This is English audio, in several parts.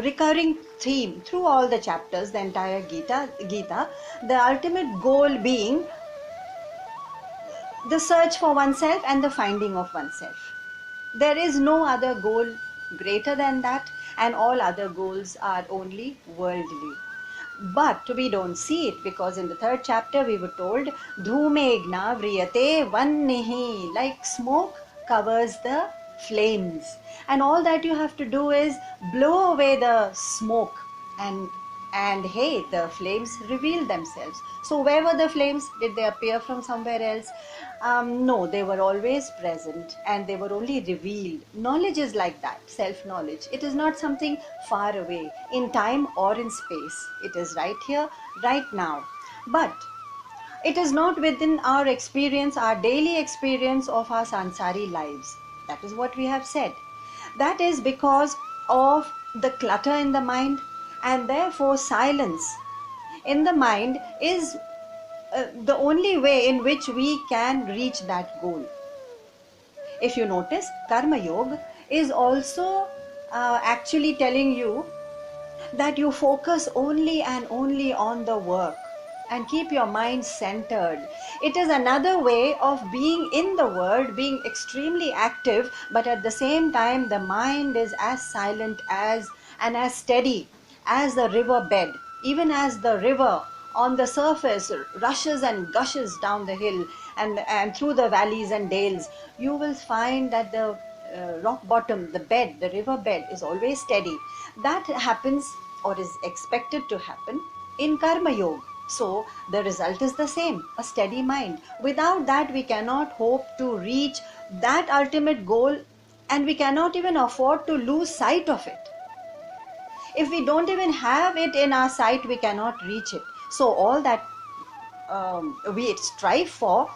recurring theme through all the chapters, the entire Gita, the ultimate goal being the search for oneself and the finding of oneself. There is no other goal greater than that, and all other goals are only worldly. But we don't see it, because in the third chapter we were told, Dhumegna vriyate vannihi, like smoke covers the flames. And all that you have to do is blow away the smoke, and hey, the flames reveal themselves. So where were the flames? Did they appear from somewhere else? No, they were always present, and they were only revealed. Knowledge is like that, self-knowledge. It is not something far away in time or in space. It is right here, right now. But it is not within our experience, our daily experience of our sansari lives. That is what we have said. That is because of the clutter in the mind, and therefore silence in the mind is the only way in which we can reach that goal. If you notice, Karma Yoga is also actually telling you that you focus only and only on the work and keep your mind centered. It is another way of being in the world, being extremely active, but at the same time the mind is as silent as and as steady as the river bed. Even as the river on the surface rushes and gushes down the hill and through the valleys and dales, you will find that the rock bottom, the bed, the river bed is always steady. That happens or is expected to happen in Karma Yoga. So the result is the same, a steady mind. Without that, we cannot hope to reach that ultimate goal, and we cannot even afford to lose sight of it. If we don't even have it in our sight, we cannot reach it. So all that we strive for,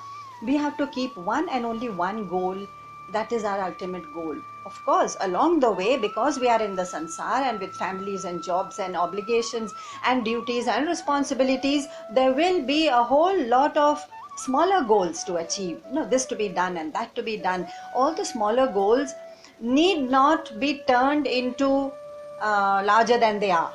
we have to keep one and only one goal. That is our ultimate goal. Of course, along the way, because we are in the sansar and with families and jobs and obligations and duties and responsibilities, there will be a whole lot of smaller goals to achieve. This to be done and that to be done. All the smaller goals need not be turned into larger than they are.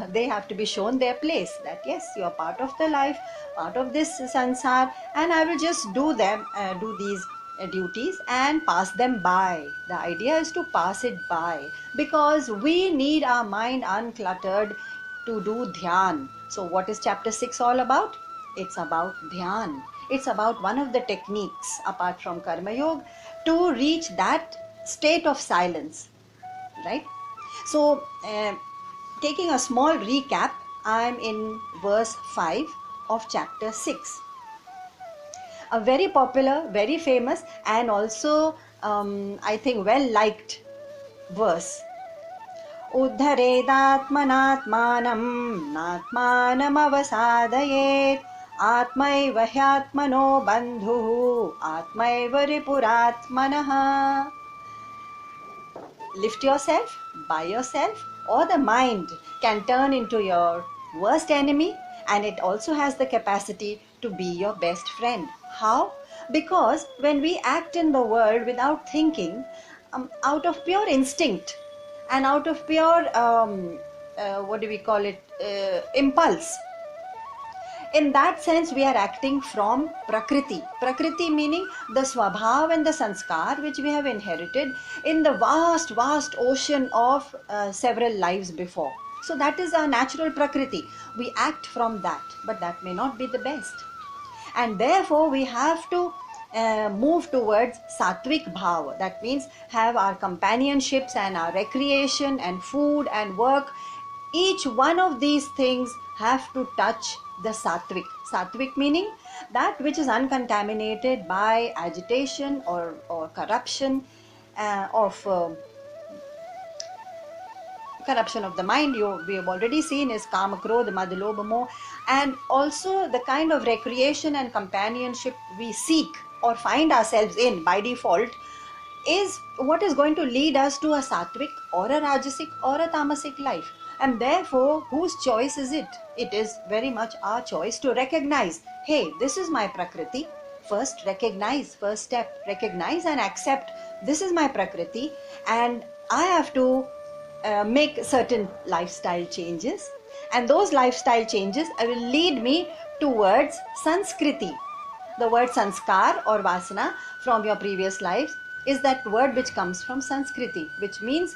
They have to be shown their place, that yes, you are part of the life, part of this sansar, and I will just do these duties and pass them by. The idea is to pass it by, because we need our mind uncluttered to do dhyan. So what is chapter 6 all about? It's about dhyan. It's about one of the techniques apart from Karma Yoga to reach that state of silence, right? So taking a small recap, I am in verse 5 of chapter 6. A very popular, very famous, and also I think well liked verse. Uddharedatmanatmanam natmanam avasadayet atmaiva hyatmano bandhu atmaiva ripuratmanah. Lift yourself by yourself, or the mind can turn into your worst enemy, and it also has the capacity to be your best friend. How? Because when we act in the world without thinking, out of pure instinct and out of pure impulse, in that sense we are acting from prakriti meaning the swabhav and the sanskar which we have inherited in the vast ocean of several lives before. So that is our natural prakriti. We act from that, but that may not be the best, and therefore we have to move towards sattvic bhava. That means have our companionships and our recreation and food and work. Each one of these things have to touch the sattvic. Sattvic meaning that which is uncontaminated by agitation or corruption corruption of the mind. We have already seen is kama, krodha, mad, lobha, moh, and also the kind of recreation and companionship we seek or find ourselves in by default is what is going to lead us to a sattvic or a rajasic or a tamasic life. And therefore, whose choice is it? It is very much our choice to recognize, hey, this is my prakriti. First recognize, first step, recognize and accept this is my prakriti, and I have to make certain lifestyle changes, and those lifestyle changes will lead me towards Sanskriti. The word sanskar or vasana from your previous lives is that word which comes from Sanskriti, which means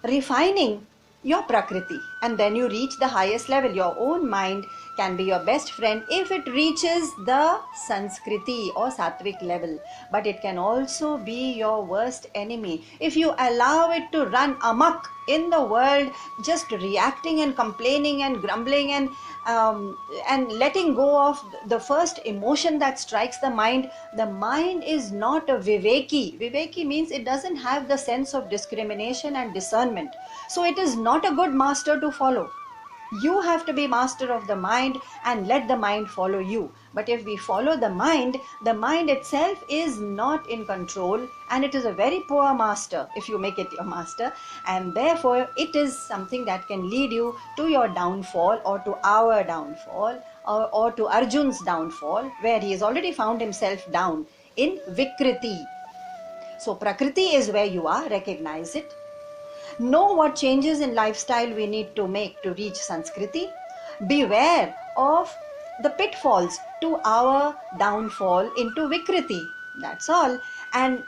refining your prakriti, and then you reach the highest level. Your own mind can be your best friend if it reaches the Sanskriti or sattvic level, but it can also be your worst enemy if you allow it to run amok in the world, just reacting and complaining and grumbling and letting go of the first emotion that strikes the mind. The mind is not a viveki. Viveki means it doesn't have the sense of discrimination and discernment, so it is not a good master to follow. You have to be master of the mind and let the mind follow you. But if we follow the mind itself is not in control, and it is a very poor master if you make it your master, and therefore it is something that can lead you to your downfall, or to our downfall, or to Arjun's downfall, where he has already found himself down in Vikriti. So Prakriti is where you are, recognize it. Know what changes in lifestyle we need to make to reach Sanskriti. Beware of the pitfalls to our downfall into Vikriti. That's all. And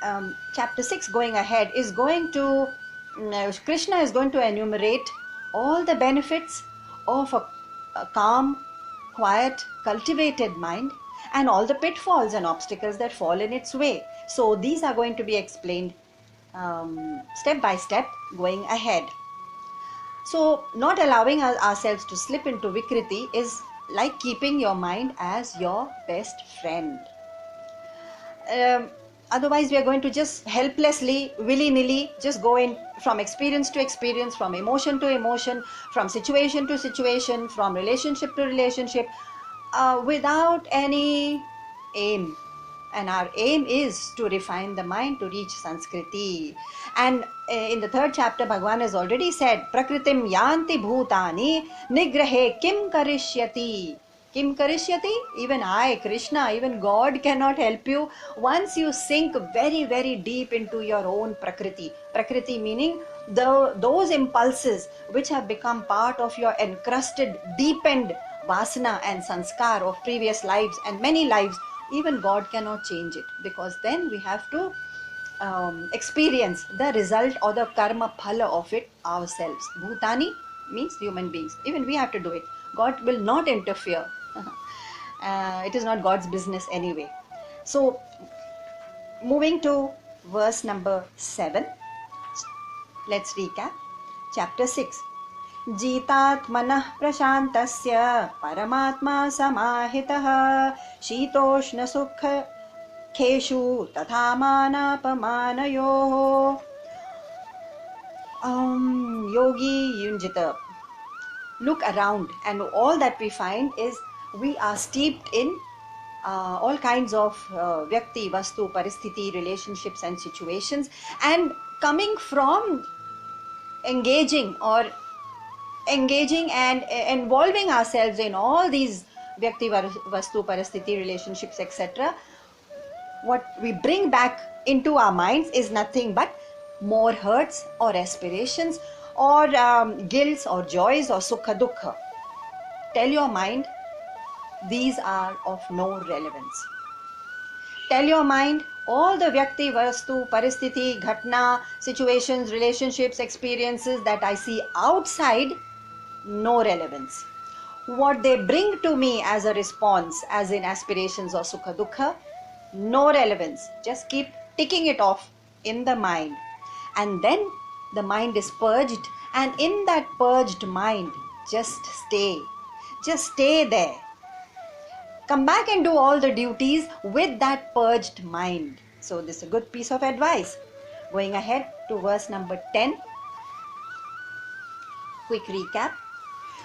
chapter 6 going ahead is going to, Krishna is going to enumerate all the benefits of a calm, quiet, cultivated mind, and all the pitfalls and obstacles that fall in its way. So these are going to be explained step by step going ahead. So not allowing ourselves to slip into Vikriti is like keeping your mind as your best friend. Otherwise we are going to just helplessly, willy-nilly just go in from experience to experience, from emotion to emotion, from situation to situation, from relationship to relationship, without any aim. And our aim is to refine the mind to reach Sanskriti. And in the 3rd chapter, Bhagavan has already said, Prakritim yanti bhutani nigrahe kim karishyati. Kim karishyati? Even I, Krishna, even God cannot help you once you sink very, very deep into your own Prakriti. Prakriti meaning those impulses which have become part of your encrusted, deepened vasana and sanskar of previous lives and many lives. Even God cannot change it, because then we have to experience the result or the karma phala of it ourselves. Bhutani means human beings. Even we have to do it. God will not interfere. It is not God's business anyway. So moving to verse number 7, let's recap. Chapter 6. जीतात्मनः प्रशान्तस्य परमात्मा समाहितः शीतोष्णसुखेषु तथा मानापमानयोः yogi yunjita. Look around, and all that we find is we are steeped in all kinds of vyakti, vastu, paristhiti, relationships and situations, and coming from engaging and involving ourselves in all these vyakti, vastu, paristhiti, relationships, etc., what we bring back into our minds is nothing but more hurts or aspirations or guilts or joys or sukha dukkha. Tell your mind these are of no relevance. Tell your mind all the vyakti, vastu, paristhiti, ghatna, situations, relationships, experiences that I see outside, no relevance. What they bring to me as a response, as in aspirations or sukha dukkha, no relevance. Just keep ticking it off in the mind, and then the mind is purged, and in that purged mind just stay there. Come back and do all the duties with that purged mind. So this is a good piece of advice. Going ahead to verse number 10. Quick recap.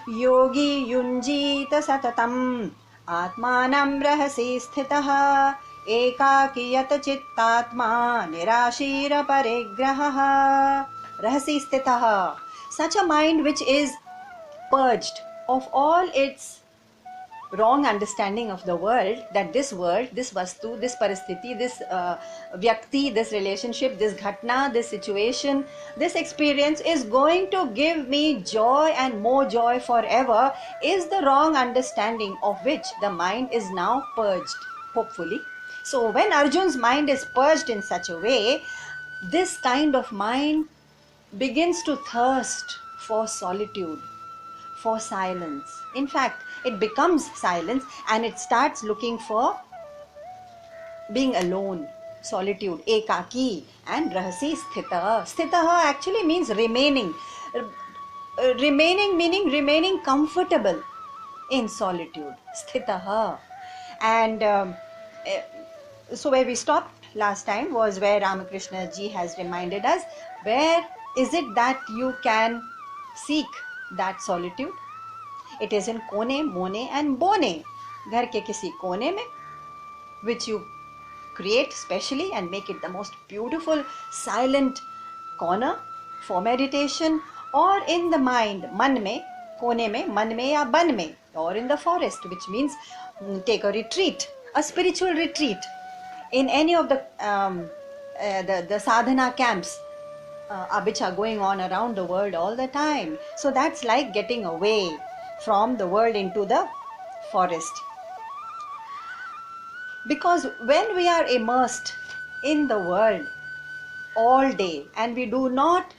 Yogi yunjita satatam atmanam rahasi sthitah ekaki yat chittatma nirashira parigraha. Rahasi sthitah. Such a mind which is purged of all its wrong understanding of the world, that this world, this vastu, this parasthiti, this vyakti, this relationship, this ghatna, this situation, this experience is going to give me joy and more joy forever, is the wrong understanding of which the mind is now purged, hopefully. So when Arjun's mind is purged in such a way, this kind of mind begins to thirst for solitude, for silence. In fact, it becomes silence and it starts looking for being alone, solitude, ekaki, and rahasi sthita. Sthita actually means remaining. Remaining meaning remaining comfortable in solitude. Sthita. And so where we stopped last time was where Ramakrishna ji has reminded us, where is it that you can seek that solitude? It is in kone, mone and bone. Ghar ke kisi kone mein, which you create specially and make it the most beautiful silent corner for meditation, or in the mind, man mein, kone mein, man mein ya ban mein, or in the forest, which means take a retreat, a spiritual retreat, in any of the sadhana camps which are going on around the world all the time. So that's like getting away from the world into the forest. Because when we are immersed in the world all day and we do not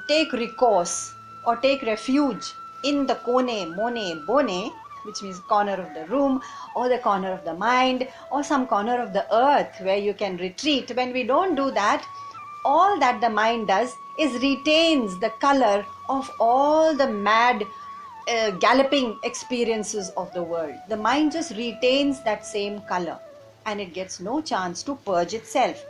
take recourse or take refuge in the kone, mone, bone, which means corner of the room or the corner of the mind or some corner of the earth where you can retreat, when we don't do that, all that the mind does is retains the color of all the mad galloping experiences of the world. The mind just retains that same color and it gets no chance to purge itself.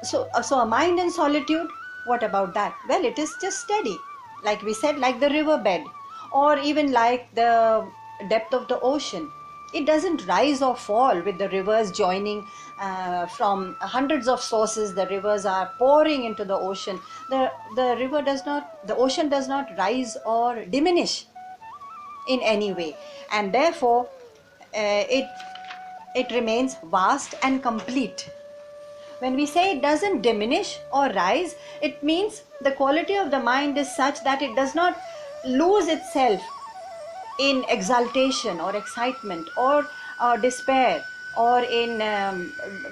So a mind in solitude, what about that? Well, it is just steady, like we said, like the riverbed, or even like the depth of the ocean. It doesn't rise or fall with the rivers joining from hundreds of sources. The rivers are pouring into the ocean. The ocean does not rise or diminish in any way, and therefore it remains vast and complete. When we say it doesn't diminish or rise, it means the quality of the mind is such that it does not lose itself in exaltation or excitement or despair, or in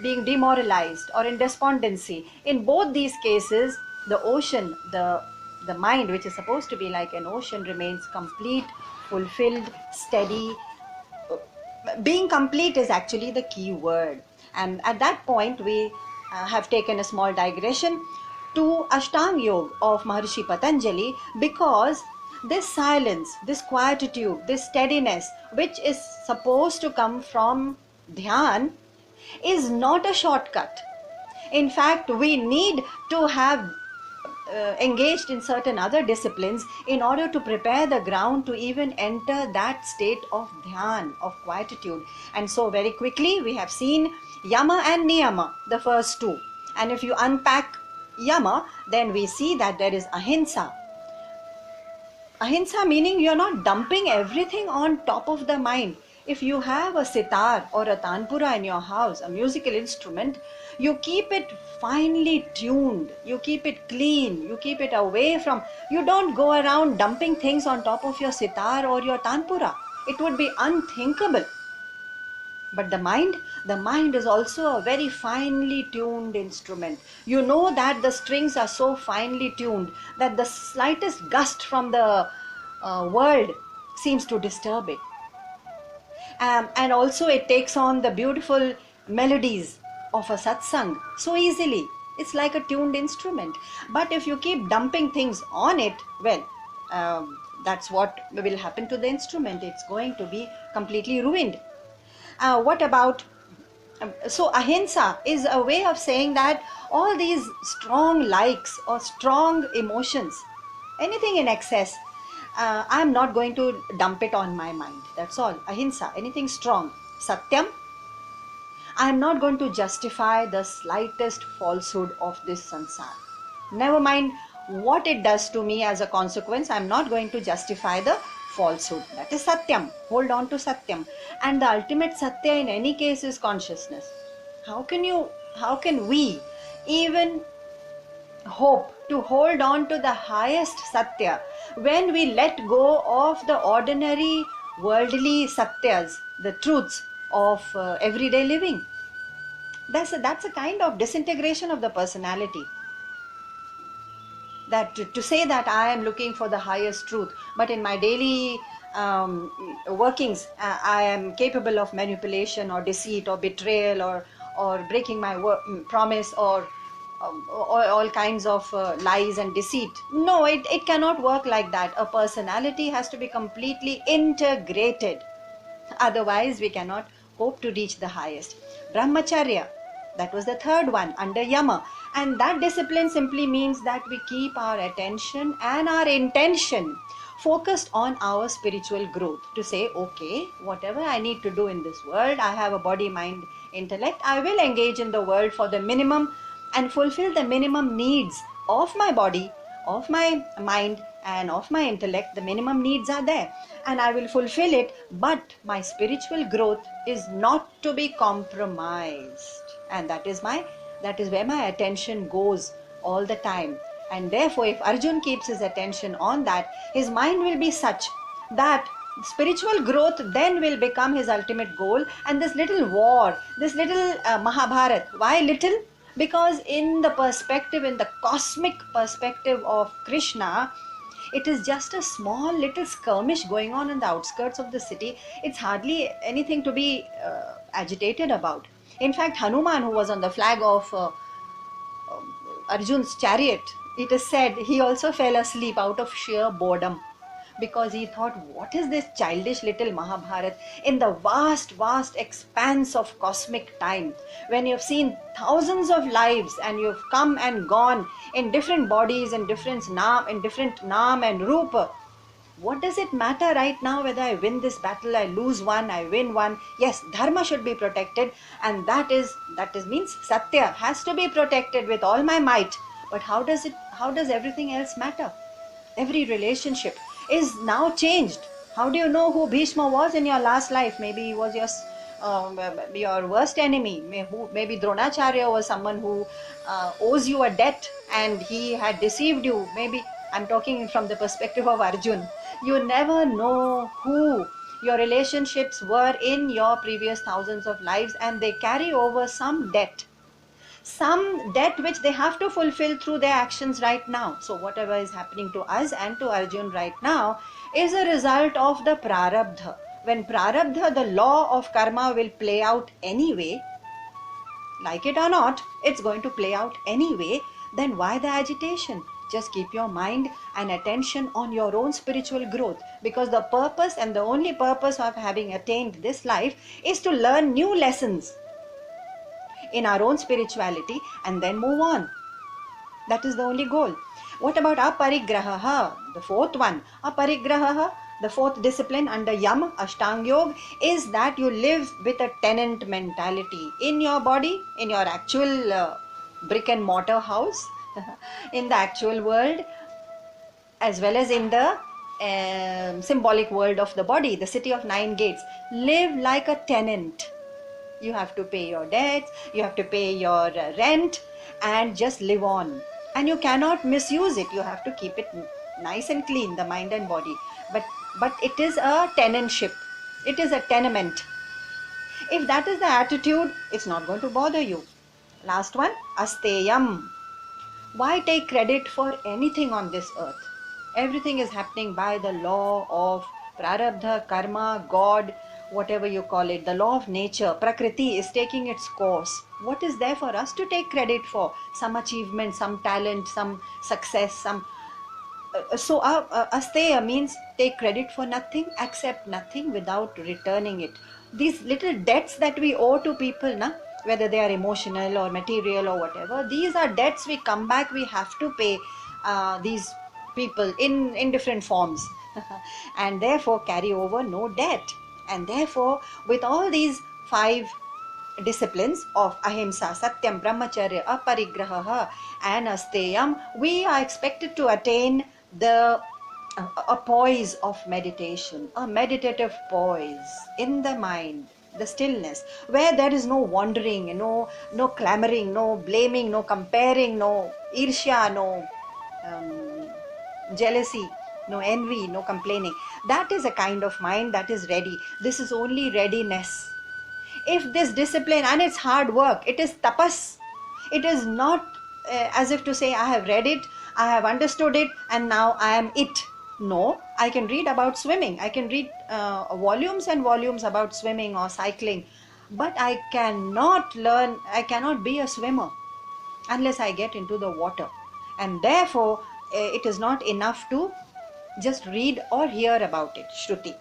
being demoralized or in despondency. In both these cases, the ocean, the mind, which is supposed to be like an ocean, remains complete, fulfilled, steady. Being complete is actually the key word. And at that point, we have taken a small digression to Ashtanga Yoga of Maharishi Patanjali, because this silence, this quietude, this steadiness, which is supposed to come from dhyan, is not a shortcut. In fact, we need to have engaged in certain other disciplines in order to prepare the ground to even enter that state of dhyan, of quietude. And so very quickly we have seen yama and niyama, the first two. And if you unpack yama, then we see that there is ahimsa. Ahimsa meaning you are not dumping everything on top of the mind. If you have a sitar or a tanpura in your house, a musical instrument, you keep it finely tuned, you keep it clean, you keep it away from, you don't go around dumping things on top of your sitar or your tanpura. It would be unthinkable. But the mind is also a very finely tuned instrument. You know that the strings are so finely tuned that the slightest gust from the world seems to disturb it. And also it takes on the beautiful melodies of a satsang so easily. It's like a tuned instrument. But if you keep dumping things on it, well, that's what will happen to the instrument. It's going to be completely ruined. What about, so ahimsa is a way of saying that all these strong likes or strong emotions, anything in excess, I'm not going to dump it on my mind. That's all. Ahimsa, anything strong. Satyam, I am not going to justify the slightest falsehood of this sansar. Never mind what it does to me as a consequence, I am not going to justify the falsehood. That is Satyam. Hold on to Satyam. And the ultimate Satya in any case is consciousness. How can we even hope to hold on to the highest Satya when we let go of the ordinary worldly Satyas, the truths of everyday living? That's a kind of disintegration of the personality. That to say that I am looking for the highest truth, but in my daily workings I am capable of manipulation or deceit or betrayal or breaking my promise or all kinds of lies and deceit. No, it cannot work like that. A personality has to be completely integrated. Otherwise, we cannot hope to reach the highest. Brahmacharya, that was the third one under Yama. And that discipline simply means that we keep our attention and our intention focused on our spiritual growth. To say, okay, whatever I need to do in this world, I have a body, mind, intellect, I will engage in the world for the minimum and fulfill the minimum needs of my body, of my mind, and of my intellect. The minimum needs are there and I will fulfill it, but my spiritual growth is not to be compromised. And that is where my attention goes all the time. And therefore, if Arjun keeps his attention on that, his mind will be such that spiritual growth then will become his ultimate goal. And this little war, this little Mahabharat, why little? Because in the cosmic perspective of Krishna, it is just a small little skirmish going on in the outskirts of the city. It's hardly anything to be agitated about. In fact, Hanuman, who was on the flag of Arjun's chariot, it is said he also fell asleep out of sheer boredom, because he thought, what is this childish little Mahabharat in the vast, vast expanse of cosmic time, when you've seen thousands of lives and you've come and gone in different bodies, in different naam and rupa. What does it matter right now whether I win this battle, I lose one, I win one? Yes, dharma should be protected, and that means Satya has to be protected with all my might. But how does everything else matter? Every relationship is now changed. How do you know who Bhishma was in your last life? Maybe he was your worst enemy. Maybe Dronacharya was someone who owes you a debt and he had deceived you. Maybe I'm talking from the perspective of Arjun. You never know who your relationships were in your previous thousands of lives, and they carry over some debt which they have to fulfill through their actions right now. So whatever is happening to us and to Arjun right now is a result of the prarabdha. When prarabdha, the law of karma, will play out anyway, like it or not, it's going to play out anyway, then why the agitation? Just keep your mind and attention on your own spiritual growth, because the purpose and the only purpose of having attained this life is to learn new lessons in our own spirituality and then move on. That is the only goal. What about aparigraha, the fourth one? Aparigraha, the fourth discipline under Yam, Ashtanga Yoga, is that you live with a tenant mentality in your body, in your actual brick and mortar house, in the actual world, as well as in the symbolic world of the body, the city of 9 gates. Live like a tenant. You have to pay your debts, you have to pay your rent, and just live on. And you cannot misuse it. You have to keep it nice and clean, the mind and body. But it is a tenantship. It is a tenement. If that is the attitude, it's not going to bother you. Last one, asteyam. Why take credit for anything on this earth? Everything is happening by the law of prarabdha, karma, God, whatever you call it, the law of nature. Prakriti is taking its course. What is there for us to take credit for? Some achievement, some talent, some success, some... So asteya means take credit for nothing, accept nothing without returning it. These little debts that we owe to people, whether they are emotional or material or whatever, these are debts we come back, we have to pay these people in different forms. And therefore carry over no debt. And therefore, with all these 5 disciplines of ahimsa, satyam, brahmacharya, aparigraha and asteyam, we are expected to attain the a poise of meditation, a meditative poise in the mind, the stillness, where there is no wandering, no clamoring, no blaming, no comparing, no irsha, no jealousy, no envy, no complaining. That is a kind of mind that is ready. This is only readiness. If this discipline, and it's hard work, it is tapas. It is not as if to say, I have read it, I have understood it, and now I am it. No, I can read about swimming, I can read volumes and volumes about swimming or cycling, but I cannot be a swimmer unless I get into the water. And therefore, it is not enough to just read or hear about it, Shruti.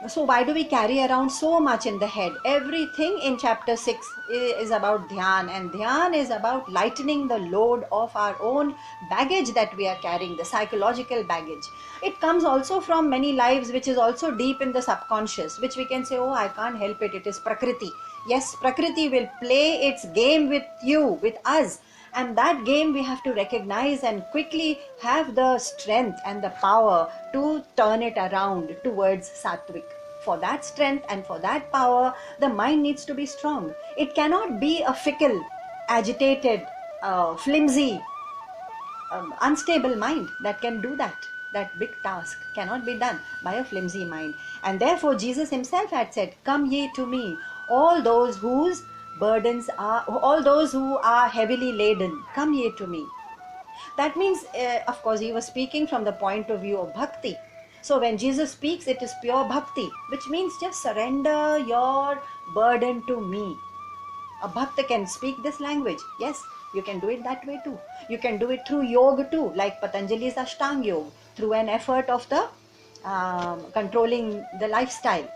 So why do we carry around so much in the head? Everything in chapter 6 is about dhyan, and dhyan is about lightening the load of our own baggage that we are carrying, the psychological baggage. It comes also from many lives, which is also deep in the subconscious, which we can say, oh, I can't help it, it is Prakriti. Yes, Prakriti will play its game with you, with us, and that game we have to recognize and quickly have the strength and the power to turn it around towards sattvic. For that strength and for that power, the mind needs to be strong. It cannot be a fickle, agitated, flimsy, unstable mind that can do that. That big task cannot be done by a flimsy mind. And therefore Jesus himself had said, come ye to me, all those whose burdens are, all those who are heavily laden, come ye to me. That means, of course, he was speaking from the point of view of bhakti. So when Jesus speaks, it is pure bhakti, which means just surrender your burden to me. A bhakta can speak this language. Yes, you can do it that way too. You can do it through yoga too, like Patanjali's Ashtanga Yoga, through an effort of the controlling the lifestyle.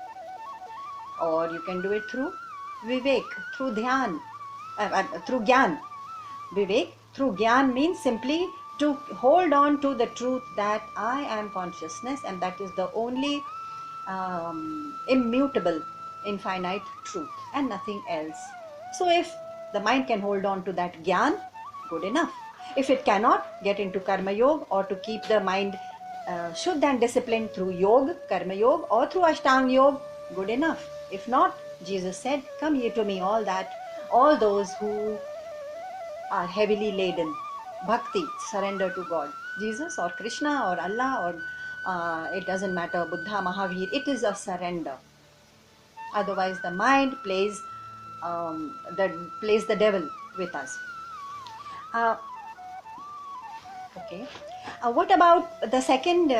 Or you can do it through vivek, through dhyan, through gyan. Vivek, through gyan means simply to hold on to the truth that I am consciousness, and that is the only immutable, infinite truth and nothing else. So if the mind can hold on to that gyan, good enough. If it cannot, get into karma yoga, or to keep the mind shuddha and disciplined through yoga, karma yoga, or through ashtanga yoga, good enough. If not, Jesus said, come ye to me, all those who are heavily laden. Bhakti, surrender to God. Jesus or Krishna or Allah, or it doesn't matter, Buddha, Mahavir, it is a surrender. Otherwise the mind plays the devil with us. Okay. What about the second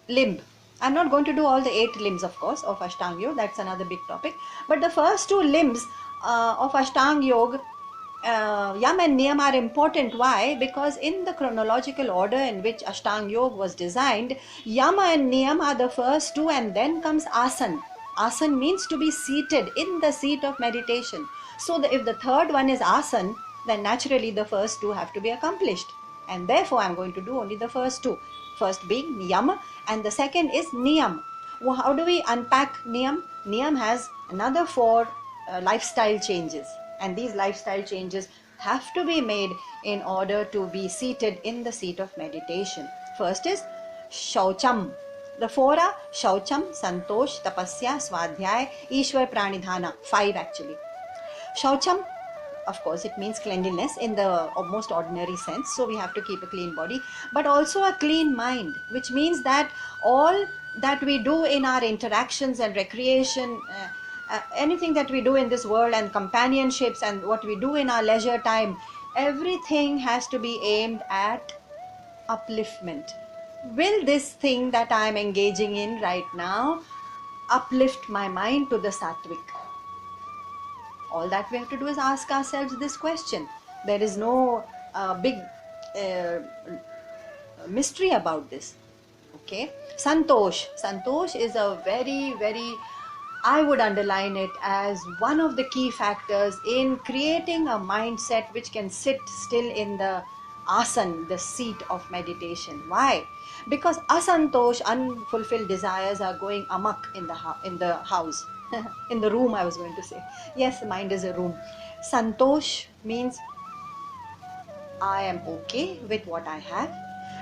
limb? I'm not going to do all the 8 limbs, of course, of Ashtanga Yoga. That's another big topic. But the first 2 limbs of Ashtanga Yoga, Yam and Niyam, are important. Why? Because in the chronological order in which Ashtanga Yoga was designed, Yama and Niyam are the first 2, and then comes Asan. Asan means to be seated in the seat of meditation. So if the third one is Asan, then naturally the first 2 have to be accomplished. And therefore I'm going to do only the first 2. First being Niyam, and the second is Niyam. Well, how do we unpack Niyam? Niyam has another 4 lifestyle changes, and these lifestyle changes have to be made in order to be seated in the seat of meditation. First is Shaucham. The 4 are Shaucham, Santosh, Tapasya, Swadhyay, Ishwar Pranidhana. 5 actually. Shaucham, of course, it means cleanliness in the most ordinary sense. So we have to keep a clean body, but also a clean mind, which means that all that we do in our interactions and recreation, anything that we do in this world, and companionships, and what we do in our leisure time, everything has to be aimed at upliftment. Will this thing that I am engaging in right now uplift my mind to the sattvic? All that we have to do is ask ourselves this question. There is no big mystery about this. Okay. Santosh. Santosh is a very, very, I would underline it as one of the key factors in creating a mindset which can sit still in the asan, the seat of meditation. Why? Because asantosh, unfulfilled desires, are going amok in the house. In the room, I was going to say. Yes, the mind is a room. Santosh means I am okay with what I have,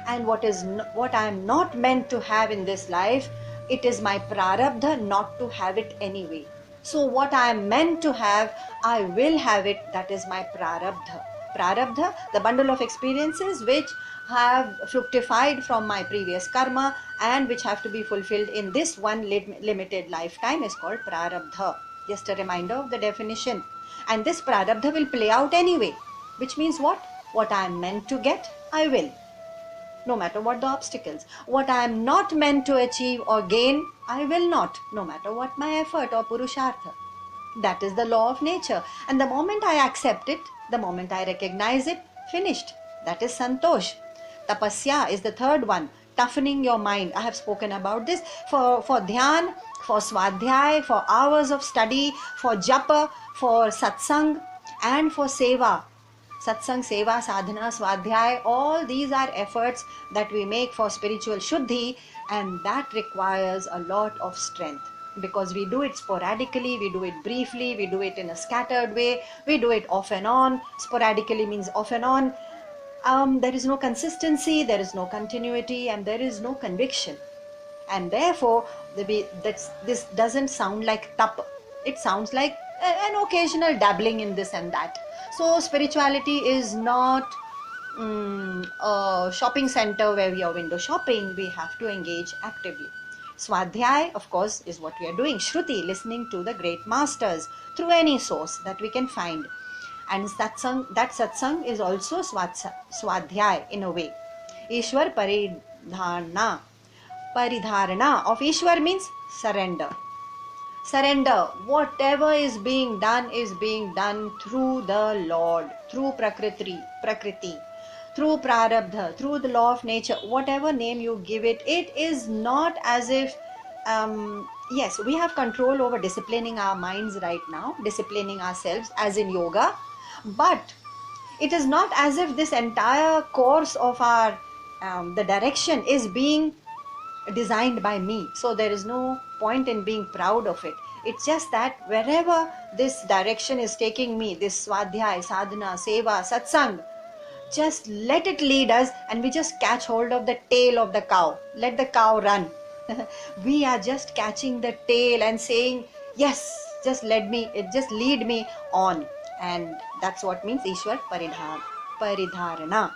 and what I am not meant to have in this life, it is my prarabdha not to have it anyway. So what I am meant to have, I will have it. That is my prarabdha. Prarabdha, the bundle of experiences which have fructified from my previous karma and which have to be fulfilled in this one limited lifetime, is called prarabdha. Just a reminder of the definition. And this prarabdha will play out anyway, which means what? What I am meant to get, I will, no matter what the obstacles. What I am not meant to achieve or gain, I will not, no matter what my effort or purushartha. That is the law of nature. And the moment I accept it, the moment I recognize it, finished. That is santosh. Tapasya is the third one, toughening your mind. I have spoken about this for dhyan, for swadhyay, for hours of study, for japa, for satsang, and for seva. Satsang, seva, sadhana, swadhyay, all these are efforts that we make for spiritual shuddhi, and that requires a lot of strength, because we do it sporadically, we do it briefly, we do it in a scattered way, we do it off and on. Sporadically means off and on. There is no consistency, there is no continuity, and there is no conviction. And therefore, this doesn't sound like tap. It sounds like an occasional dabbling in this and that. So spirituality is not a shopping center where we are window shopping. We have to engage actively. Swadhyay, of course, is what we are doing. Shruti, listening to the great masters through any source that we can find. And satsang, that satsang is also swadhyay in a way. Ishwar paridharana. Paridharana of Ishwar means surrender. Surrender. Whatever is being done through the Lord, through Prakriti, through Prarabdha, through the law of nature, whatever name you give it. It is not as if, yes, we have control over disciplining our minds right now, disciplining ourselves as in yoga, but it is not as if this entire course of our, the direction is being designed by me. So there is no point in being proud of it. It's just that wherever this direction is taking me, this swadhyay, sadhana, seva, satsang, just let it lead us, and we just catch hold of the tail of the cow. Let the cow run. We are just catching the tail and saying, yes, just lead me on. And that's what means Ishwar Paridharana.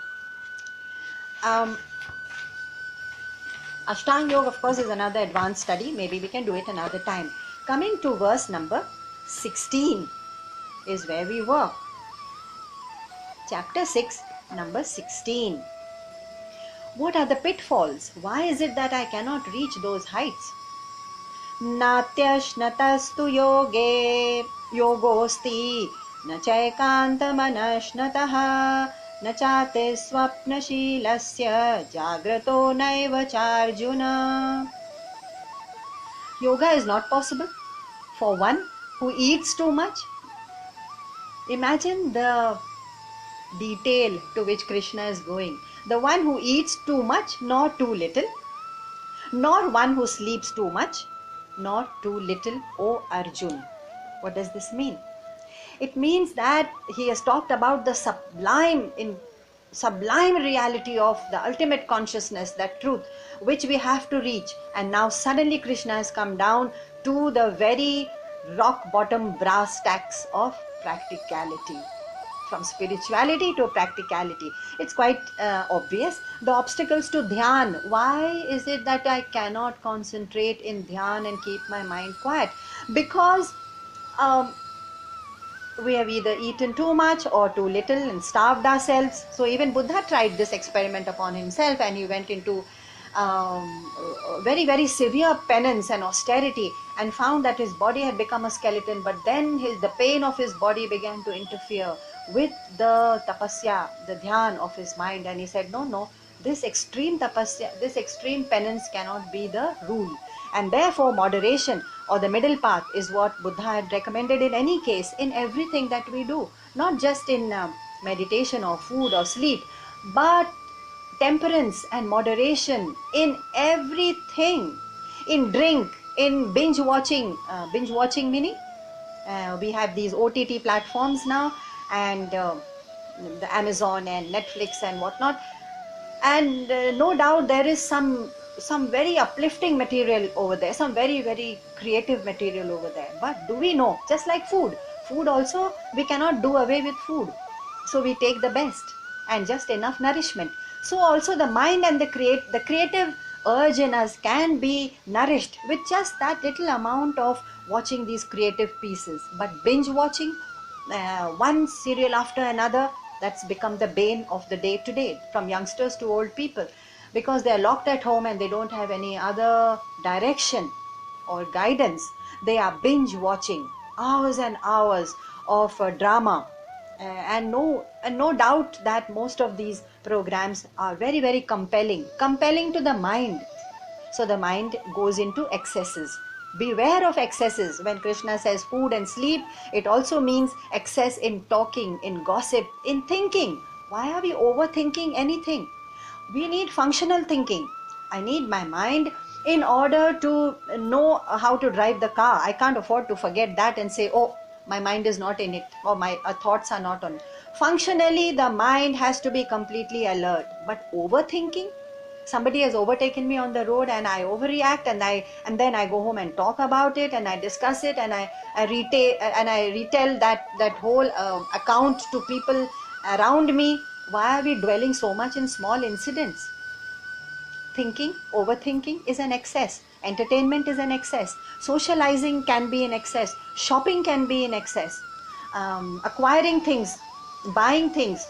Ashtanga Yoga, of course, is another advanced study. Maybe we can do it another time. Coming to verse number 16 is where we were. Chapter 6, number 16. What are the pitfalls? Why is it that I cannot reach those heights? Natyashnatastu yoge yogosti na chaikantamanashnataha na chate swapnashilasya jagrato naiva charjuna. Yoga is not possible for one who eats too much. Imagine the detail to which Krishna is going. The one who eats too much, nor too little, nor one who sleeps too much, nor too little, O Arjun. What does this mean? It means that he has talked about the sublime reality of the ultimate consciousness, that truth which we have to reach. And now suddenly Krishna has come down to the very rock bottom brass tacks of practicality. From spirituality to practicality. It's quite obvious. The obstacles to dhyan. Why is it that I cannot concentrate in dhyan and keep my mind quiet? Because we have either eaten too much or too little and starved ourselves. So even Buddha tried this experiment upon himself, and he went into very, very severe penance and austerity, and found that his body had become a skeleton. But then the pain of his body began to interfere with the tapasya, the dhyan of his mind, and he said, no, this extreme tapasya, this extreme penance cannot be the rule. And therefore moderation or the middle path is what Buddha had recommended in any case, in everything that we do, not just in meditation or food or sleep, but temperance and moderation in everything, in drink, in binge watching meaning we have these OTT platforms now, and the Amazon and Netflix and whatnot. And no doubt there is some very uplifting material over there, some very creative material over there. But do we know, just like food also, we cannot do away with food, so we take the best and just enough nourishment. So also the mind and the creative urge in us can be nourished with just that little amount of watching these creative pieces. But binge watching, one serial after another, that's become the bane of the day to day, from youngsters to old people, because they're locked at home and they don't have any other direction or guidance. They are binge watching hours and hours of drama. And no doubt that most of these programs are very compelling to the mind. So the mind goes into excesses. Beware of excesses. When Krishna says food and sleep, it also means excess in talking, in gossip, in thinking. Why are we overthinking anything? We need functional thinking. I need my mind in order to know how to drive the car. I can't afford to forget that and say, oh, my mind is not in it, or my thoughts are not on it. Functionally, the mind has to be completely alert. But overthinking, somebody has overtaken me on the road and I overreact, and then I go home and talk about it, and I discuss it, and I retell that whole account to people around me. Why are we dwelling so much in small incidents? Thinking, overthinking is an excess. Entertainment is an excess. Socializing can be in excess. Shopping can be in excess. Acquiring things, buying things,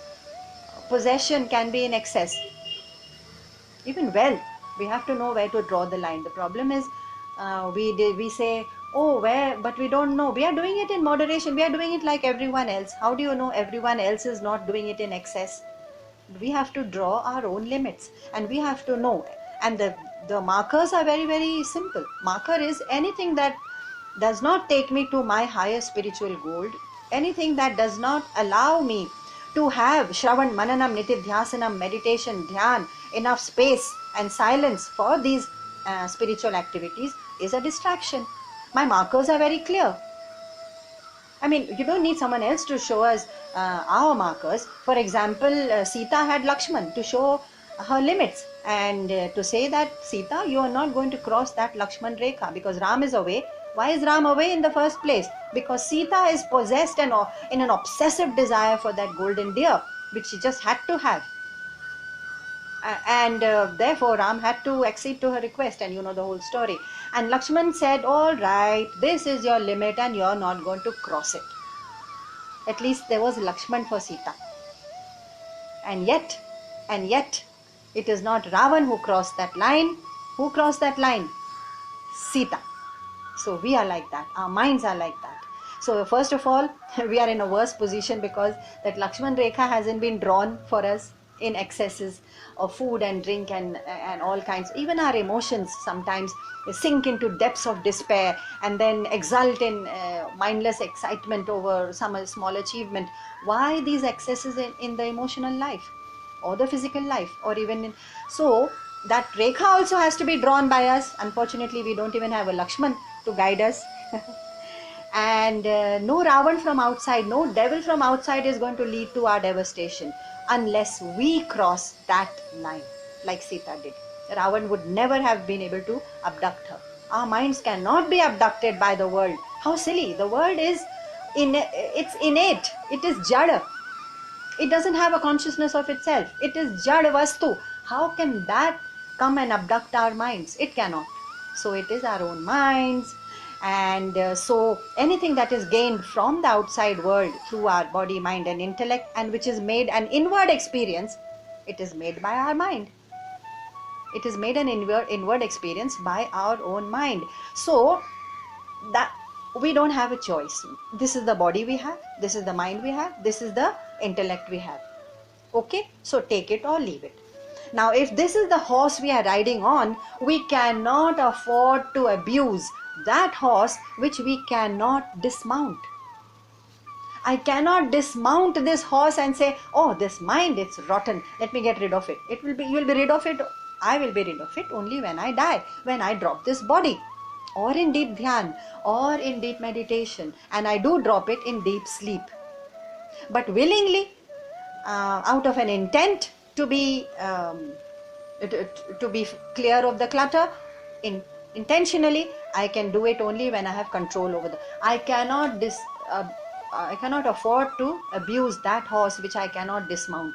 possession can be in excess. Even wealth, we have to know where to draw the line. The problem is, we say, oh, where, but we don't know. We are doing it in moderation. We are doing it like everyone else. How do you know everyone else is not doing it in excess? We have to draw our own limits, and we have to know. And the markers are very simple. Marker is anything that does not take me to my higher spiritual goal, anything that does not allow me to have Shravan, Mananam, Nitidhyasanam, meditation, Dhyan, enough space and silence for these spiritual activities, is a distraction. My markers are very clear. I mean, you don't need someone else to show us our markers. For example, Sita had Lakshman to show her limits, and to say that, Sita, you are not going to cross that Lakshman Rekha because Ram is away. Why is Ram away in the first place? Because Sita is possessed and in an obsessive desire for that golden deer, which she just had to have. And therefore Ram had to accede to her request, and you know the whole story. And Lakshman said, all right, this is your limit and you're not going to cross it. At least there was Lakshman for Sita. And yet, it is not Ravan who crossed that line. Who crossed that line? Sita. So we are like that. Our minds are like that. So first of all, we are in a worse position because that Lakshman Rekha hasn't been drawn for us in excesses of food and drink and all kinds. Even our emotions sometimes sink into depths of despair and then exult in mindless excitement over some small achievement. Why these excesses in the emotional life or the physical life, or even in... So that Rekha also has to be drawn by us. Unfortunately, we don't even have a Lakshman to guide us. And no Ravan from outside, no devil from outside is going to lead to our devastation unless we cross that line like Sita did. Ravan would never have been able to abduct her. Our minds cannot be abducted by the world. How silly. The world is it's innate. It is jada. It doesn't have a consciousness of itself. It is jada vastu. How can that come and abduct our minds? It cannot. So it is our own minds. And so anything that is gained from the outside world through our body, mind and intellect, and which is made an inward experience, it is made by our mind. It is made an inward experience by our own mind. So that we don't have a choice. This is the body we have, this is the mind we have, this is the intellect we have. Okay, so take it or leave it. Now if this is the horse we are riding on, we cannot afford to abuse that horse which we cannot dismount. I cannot dismount this horse and say, oh, this mind, it's rotten, let me get rid of it. You will be rid of it. I will be rid of it only when I die, when I drop this body, or in deep dhyan, or in deep meditation, and I do drop it in deep sleep. But willingly, out of an intent to be to be clear of the clutter, intentionally, I can do it only when I have control over the. I cannot afford to abuse that horse which I cannot dismount.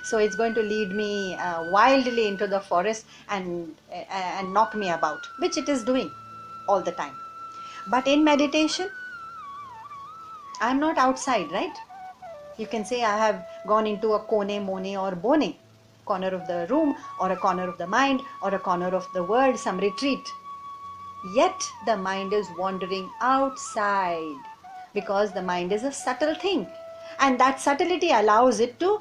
So it's going to lead me wildly into the forest and knock me about, which it is doing all the time. But in meditation, I'm not outside, right? You can say I have gone into a kone, mone, or bone, corner of the room, or a corner of the mind, or a corner of the world, some retreat. Yet the mind is wandering outside, because the mind is a subtle thing, and that subtlety allows it to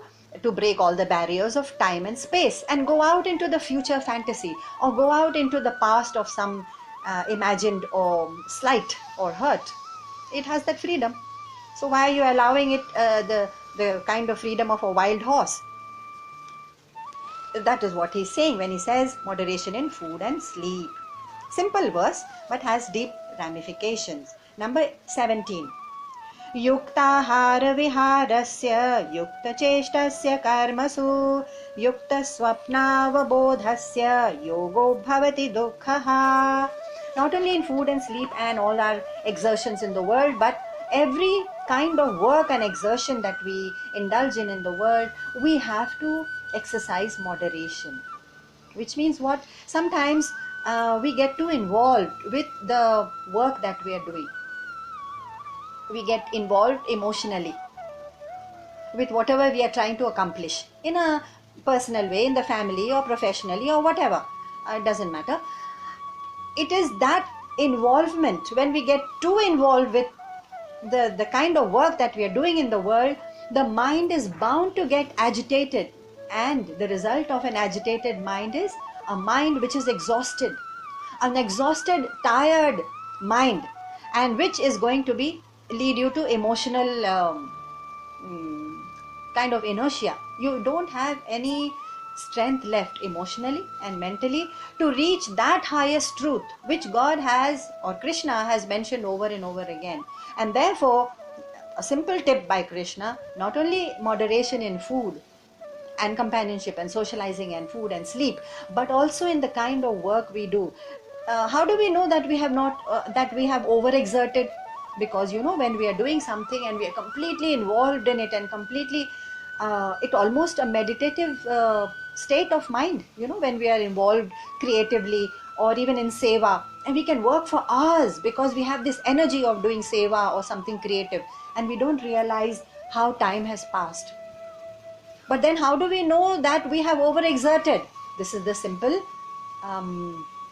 break all the barriers of time and space and go out into the future fantasy, or go out into the past of some imagined or slight or hurt. It has that freedom. So why are you allowing it the kind of freedom of a wild horse? That is what he's saying when he says moderation in food and sleep. Simple verse, but has deep ramifications. Number 17. युक्ताहार विहारस्य युक्तचेष्टस्य कर्मसु युक्तस्वप्नावबोधस्य योगो भवति दुःखः. Not only in food and sleep and all our exertions in the world, but every kind of work and exertion that we indulge in the world, we have to exercise moderation. Which means what? Sometimes we get too involved with the work that we are doing. We get involved emotionally with whatever we are trying to accomplish in a personal way, in the family or professionally or whatever. It doesn't matter. It is that involvement, when we get too involved with the kind of work that we are doing in the world, the mind is bound to get agitated. And the result of an agitated mind is a mind which is exhausted. An exhausted, tired mind, and which is going to lead you to emotional kind of inertia. You don't have any strength left emotionally and mentally to reach that highest truth which God has, or Krishna has mentioned over and over again. And therefore, a simple tip by Krishna, not only moderation in food and companionship and socializing and food and sleep, but also in the kind of work we do. How do we know that we have not that we have overexerted? Because when we are doing something and we are completely involved in it and completely it almost a meditative state of mind, when we are involved creatively or even in seva, and we can work for hours because we have this energy of doing seva or something creative, and we don't realize how time has passed. But then how do we know that we have overexerted? This is the simple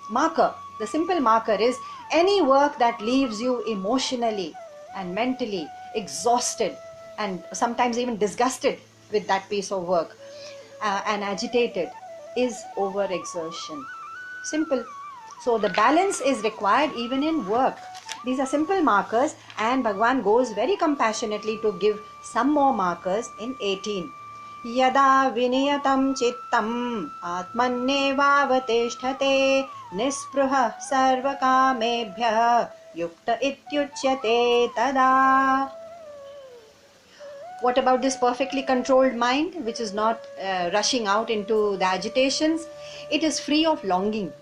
marker. The simple marker is any work that leaves you emotionally and mentally exhausted and sometimes even disgusted with that piece of work and agitated is overexertion. Simple. So the balance is required even in work. These are simple markers, and Bhagwan goes very compassionately to give some more markers in 18. यदा विनियतं चित्तम् आत्मन्येवावतिष्ठते निःस्पृहः सर्वकामेभ्यः युक्त इत्युच्यते तदा. What about this perfectly controlled mind, which is not rushing out into the agitations? It is free of longing.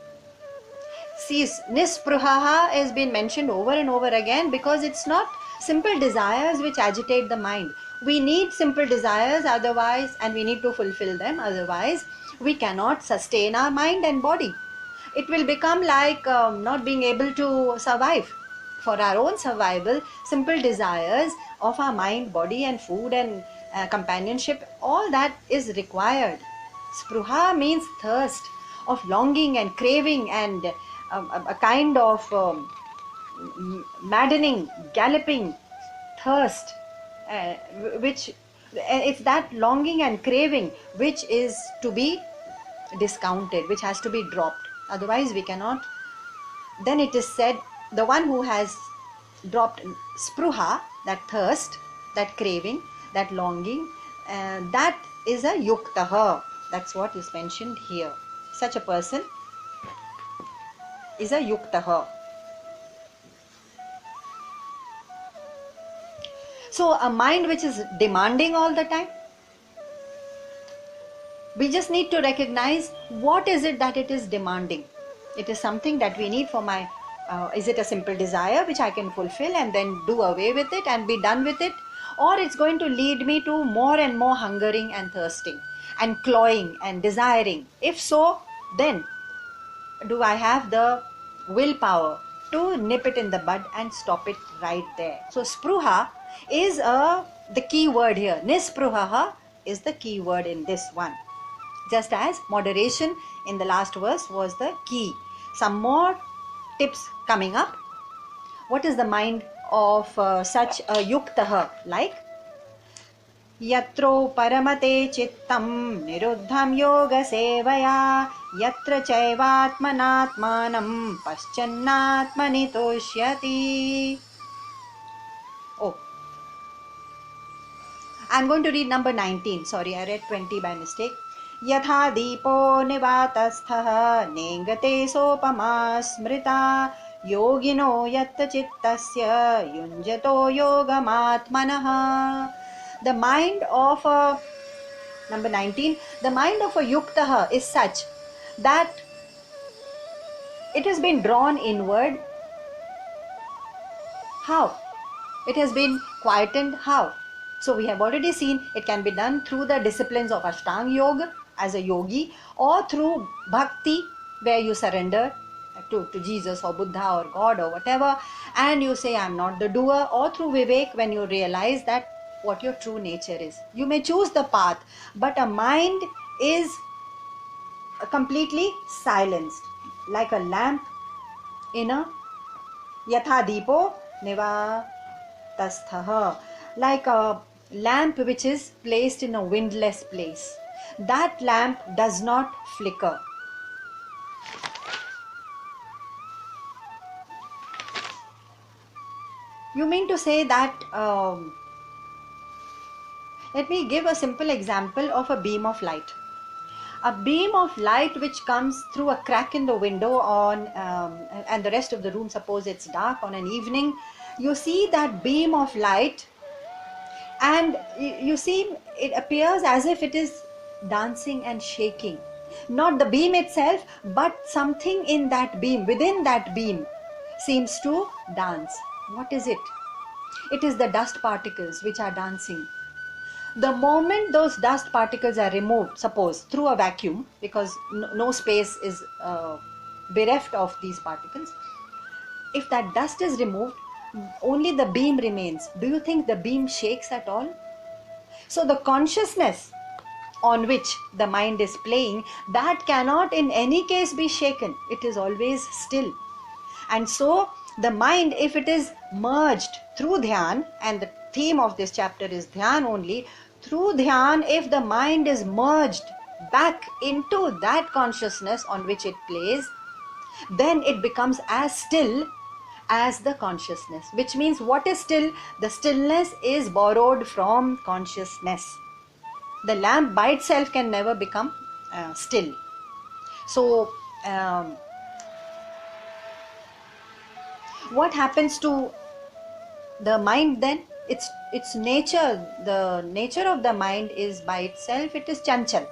See, nispruhaha has been mentioned over and over again because it's not simple desires which agitate the mind. We need simple desires, otherwise, and we need to fulfill them, otherwise we cannot sustain our mind and body. It will become like not being able to survive. For our own survival, simple desires of our mind, body and food and companionship, all that is required. Spruha means thirst of longing and craving and a kind of maddening, galloping thirst, which it's that longing and craving which is to be discounted, which has to be dropped. Otherwise we cannot. Then it is said, the one who has dropped spruha, that thirst, that craving, that longing, that is a yuktaha. That's what is mentioned here. Such a person is a yuktaha. So a mind which is demanding all the time, We just need to recognize what is it that it is demanding. It is something that we need for my, is it a simple desire which I can fulfill and then do away with it and be done with it? Or it's going to lead me to more and more hungering and thirsting and clawing and desiring. If so, then do I have the willpower to nip it in the bud and stop it right there? So spruha is the key word here. Nispruhaha is the key word in this one. Just as moderation in the last verse was the key. Some more tips coming up. What is the mind of such a yuktaha like? Yatro paramate chittam niruddham yoga sevaya yatra chaivatmanatmanam paschannatmani toshyati. Oh, I'm going to read number 19. Sorry, I read 20 by mistake. Yatha deepo nivatastha nengate sopama smrita yogino yatta chittasya yunjato yogamatmanaha. The mind of a, number 19, the mind of a yuktaha is such that it has been drawn inward. How? It has been quietened. How? So we have already seen it can be done through the disciplines of Ashtanga Yoga as a yogi, or through bhakti where you surrender to Jesus or Buddha or God or whatever and you say I am not the doer, or through vivek when you realize that what your true nature is. You may choose the path, but a mind is completely silenced, like a lamp in a yatha deepo niva tastha, like a lamp which is placed in a windless place. That lamp does not flicker. You mean to say that let me give a simple example of a beam of light. A beam of light which comes through a crack in the window on and the rest of the room, suppose it's dark on an evening, you see that beam of light and you see it appears as if it is dancing and shaking. Not the beam itself, but something in that beam, within that beam, seems to dance. What is it? It is the dust particles which are dancing. The moment those dust particles are removed, suppose through a vacuum, because no space is bereft of these particles, if that dust is removed, only the beam remains. Do you think the beam shakes at all? So the consciousness on which the mind is playing, that cannot in any case be shaken. It is always still. And so the mind, if it is merged through dhyan, and the theme of this chapter is dhyan only, through dhyan, if the mind is merged back into that consciousness on which it plays, then it becomes as still as the consciousness. Which means, what is still? The stillness is borrowed from consciousness. The lamp by itself can never become still. So what happens to the mind then? Its nature, the nature of the mind is by itself, it is chanchal.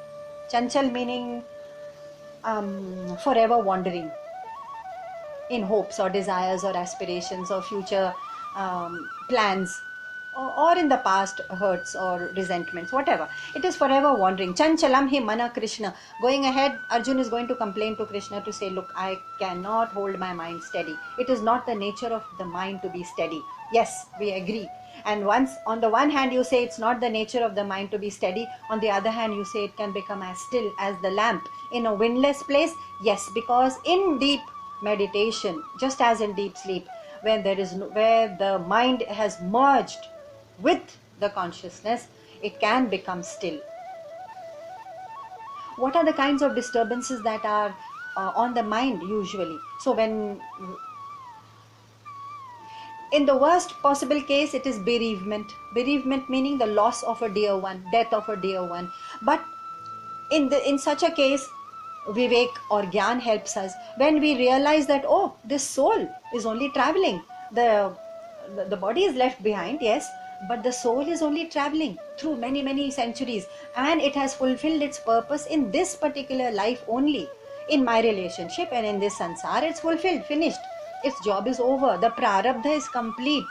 Chanchal meaning forever wandering in hopes or desires or aspirations or future plans, or in the past hurts or resentments, whatever. It is forever wandering. Chanchalam hi mana Krishna. Going ahead, Arjun is going to complain to Krishna to say, look, I cannot hold my mind steady. It is not the nature of the mind to be steady. Yes, we agree. And once, on the one hand, you say it's not the nature of the mind to be steady. On the other hand, you say it can become as still as the lamp in a windless place. Yes, because in deep meditation, just as in deep sleep, where the mind has merged with the consciousness, it can become still. What are the kinds of disturbances that are on the mind usually? So when, in the worst possible case, it is bereavement. Bereavement meaning the loss of a dear one, death of a dear one. But in such a case, Vivek or Gyan helps us when we realize that, oh, this soul is only traveling. The body is left behind, yes, But the soul is only traveling through many, many centuries, and it has fulfilled its purpose in this particular life only. In my relationship and in this sansar, it's fulfilled, finished. Its job is over. The prarabdha is complete.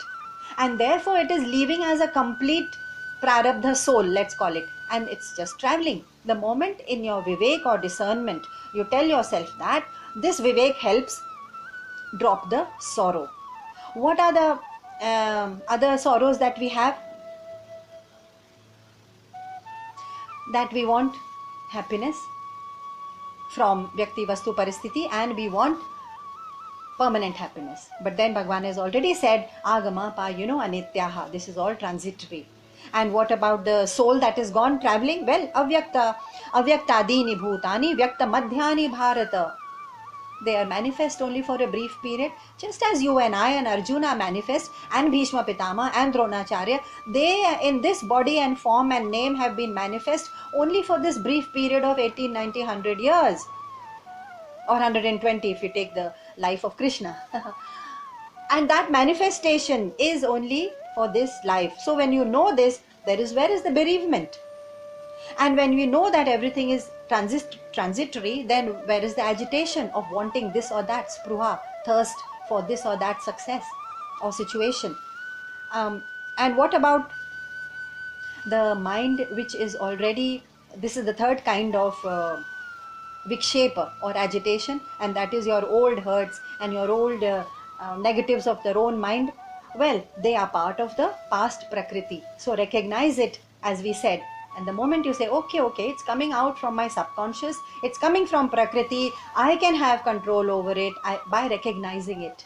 And therefore, it is leaving as a complete prarabdha soul, let's call it. And it's just traveling. The moment in your vivek or discernment, you tell yourself that this vivek helps drop the sorrow. What are the other sorrows that we have? That we want happiness from Vyakti Vastu Paristiti, and we want permanent happiness. But then Bhagwan has already said, Agama Payuno Anityaha. This is all transitory. And what about the soul that is gone traveling? Well, Avyaktadini Bhutani, Vyakta Madhyani Bharata. They are manifest only for a brief period, just as you and I and Arjuna manifest, and Bhishma Pitama and Dronacharya. They in this body and form and name have been manifest only for this brief period of 18, 90, 100 years, or 120 if you take the life of Krishna. And that manifestation is only for this life. So when you know this, where is the bereavement? And when we know that everything is transitory, then where is the agitation of wanting this or that, spruha, thirst for this or that success or situation? And what about the mind which is already, this is the third kind of vikshepa or agitation, and that is your old hurts and your old negatives of their own mind. Well, they are part of the past prakriti. So recognize it, as we said. And the moment you say, okay, it's coming out from my subconscious, it's coming from prakriti, I can have control over it by recognizing it.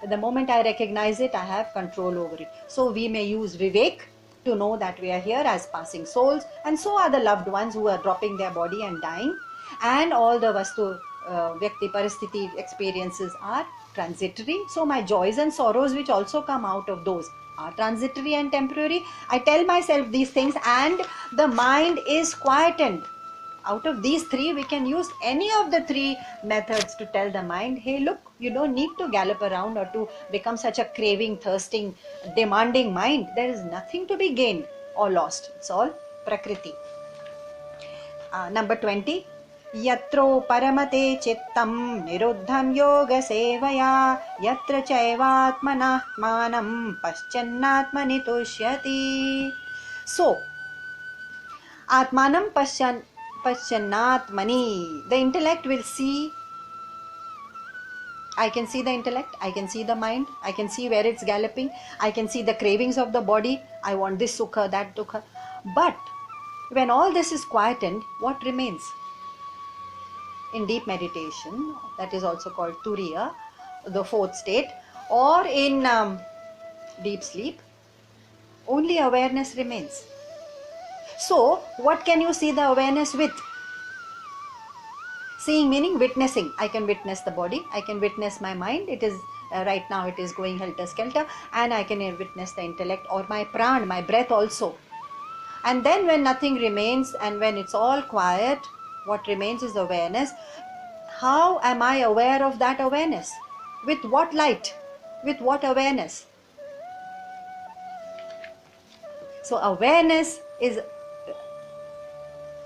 The moment I recognize it, I have control over it. So we may use vivek to know that we are here as passing souls, and so are the loved ones who are dropping their body and dying. And all the vastu, vyakti, paristiti experiences are transitory. So my joys and sorrows which also come out of those are transitory and temporary. I tell myself these things and the mind is quietened. Out of these three, we can use any of the three methods to tell the mind, hey, look, you don't need to gallop around or to become such a craving, thirsting, demanding mind. There is nothing to be gained or lost. It's all prakriti. Number 20. Yatro paramate chittam niruddham yoga sevaya yatra chaivatmanah manam paschannatmani tushyati. So, atmanam paschannatmani, the intellect will see. I can see the intellect, I can see the mind, I can see where it's galloping, I can see the cravings of the body. I want this sukha, that dukha. But when all this is quietened, what remains? In deep meditation, that is also called turiya, the fourth state, or in deep sleep, only awareness remains. So, what can you see the awareness with? Seeing meaning witnessing. I can witness the body, I can witness my mind. It is right now it is going helter-skelter, and I can witness the intellect or my pran, my breath also. And then when nothing remains and when it's all quiet, what remains is awareness. How am I aware of that awareness? With what light? With what awareness? So awareness is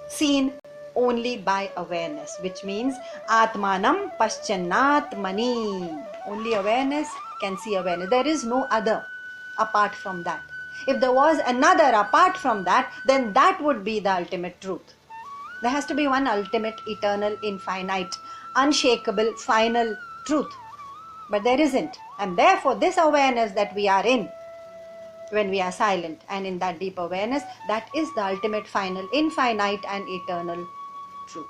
seen only by awareness, which means Atmanam Paschannatmani. Only awareness can see awareness. There is no other apart from that. If there was another apart from that, then that would be the ultimate truth. There has to be one ultimate, eternal, infinite, unshakable, final truth. But there isn't. And therefore, this awareness that we are in, when we are silent and in that deep awareness, that is the ultimate, final, infinite and eternal truth.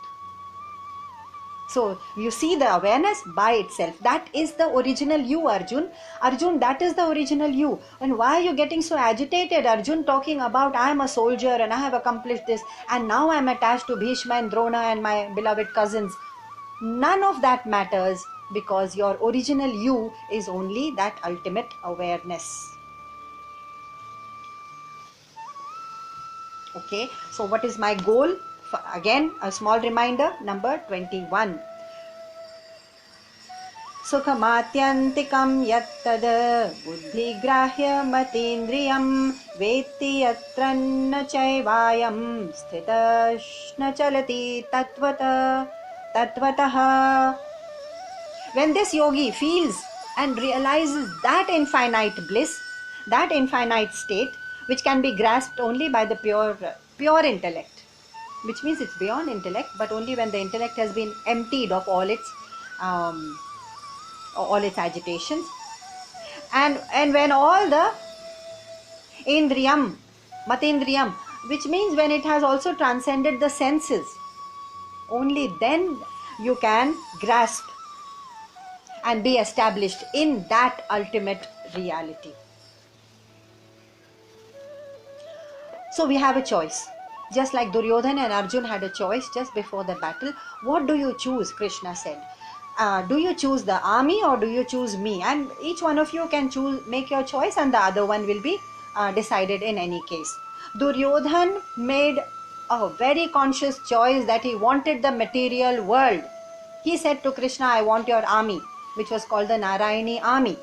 So you see the awareness by itself. That is the original you, Arjun. Arjun, that is the original you. And why are you getting so agitated, Arjun, talking about I am a soldier and I have accomplished this and now I am attached to Bhishma and Drona and my beloved cousins? None of that matters, because your original you is only that ultimate awareness. Okay, so what is my goal? Again, a small reminder, number 21. सुखमात्यन्तिकं यत्तद् बुद्धिग्राह्यमतीन्द्रियं वेत्ति यत्र न चैवायं स्थितश्न चलति तत्त्वतः. When this yogi feels and realizes that infinite bliss, that infinite state, which can be grasped only by the pure intellect, which means it's beyond intellect, but only when the intellect has been emptied of all its agitations, and when all the indriyam, matindriyam, which means when it has also transcended the senses, only then you can grasp and be established in that ultimate reality. So we have a choice. Just like Duryodhana and Arjun had a choice just before the battle. What do you choose? Krishna said. Do you choose the army or do you choose me? And each one of you can make your choice, and the other one will be decided in any case. Duryodhan made a very conscious choice that he wanted the material world. He said to Krishna, I want your army, which was called the Narayani army,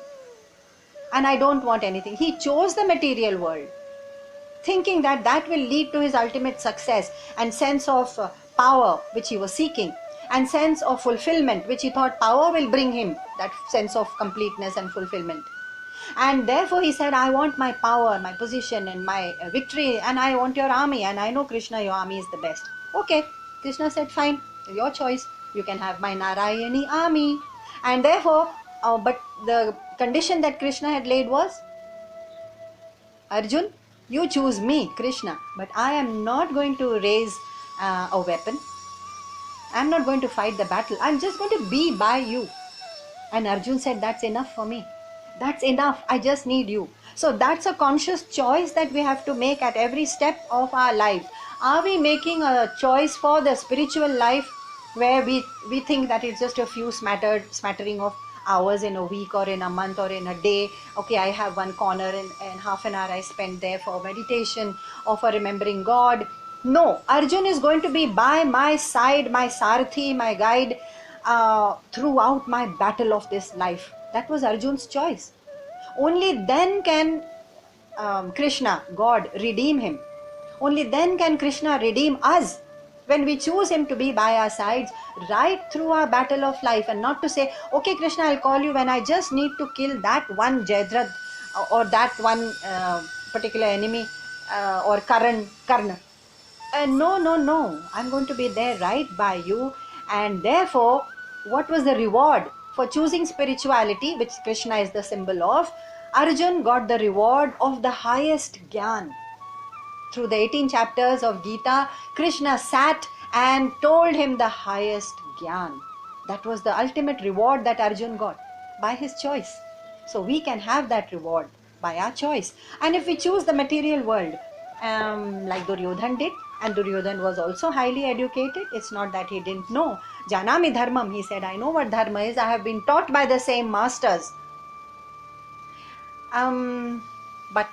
and I don't want anything. He chose the material world, thinking that that will lead to his ultimate success and sense of power which he was seeking, and sense of fulfillment which he thought power will bring him, that sense of completeness and fulfillment. And therefore he said, I want my power, my position and my victory, and I want your army, and I know Krishna, your army is the best. Okay, Krishna said, fine, your choice, you can have my Narayani army. And therefore but the condition that Krishna had laid was, Arjun, you choose me, Krishna, but I am not going to raise a weapon. I am not going to fight the battle. I am just going to be by you. And Arjun said, that's enough for me. That's enough. I just need you. So that's a conscious choice that we have to make at every step of our life. Are we making a choice for the spiritual life where we think that it's just a few smattering of hours in a week or in a month or in a day? Okay, I have one corner and half an hour I spend there for meditation or for remembering God. No, Arjun is going to be by my side, my Sarathi, my guide throughout my battle of this life. That was Arjun's choice. Only then can Krishna, God, redeem him. Only then can Krishna redeem us, when we choose him to be by our sides right through our battle of life, and not to say, okay Krishna, I'll call you when I just need to kill that one Jayadratha or that one particular enemy or Karna. No, I'm going to be there right by you. And therefore, what was the reward for choosing spirituality, which Krishna is the symbol of? Arjun got the reward of the highest Gyan. Through the 18 chapters of Gita, Krishna sat and told him the highest Gyan. That was the ultimate reward that Arjun got by his choice. So we can have that reward by our choice. And if we choose the material world, like Duryodhan did, and Duryodhan was also highly educated, it's not that he didn't know. Janami dharmam, he said, I know what dharma is, I have been taught by the same masters. But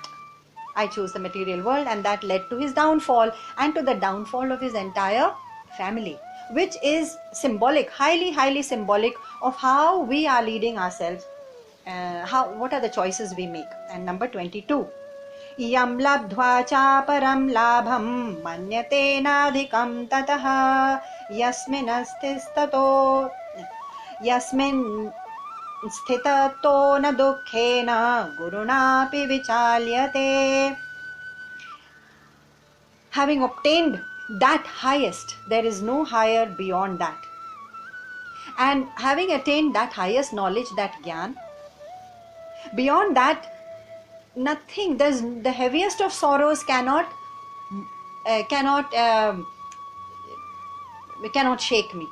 I chose the material world, and that led to his downfall and to the downfall of his entire family, which is symbolic, highly symbolic of how we are leading ourselves, what are the choices we make. And number 22, Yam labdhva chaparam labham manyate nadhikam tataha yasmin astistato yasmin sthitato na dukkhena gurunapi vichalyate. Having obtained that highest, there is no higher beyond that. And having attained that highest knowledge, that Gyan, beyond that, nothing, there's the heaviest of sorrows cannot shake me.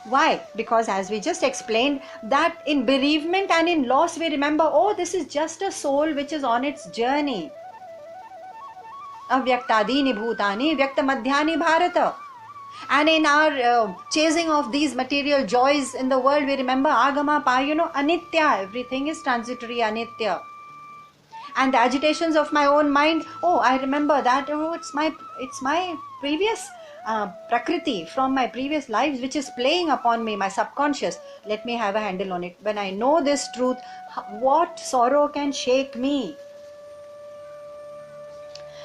Why? Because as we just explained, that in bereavement and in loss we remember, oh, this is just a soul which is on its journey. Avyaktadini bhutani vyakta madhyani bharata. And in our chasing of these material joys in the world, we remember agama payano anitya. Everything is transitory, anitya. And the agitations of my own mind, oh, I remember that, oh, it's my previous Prakriti from my previous lives which is playing upon me, my subconscious. Let me have a handle on it. When I know this truth, what sorrow can shake me?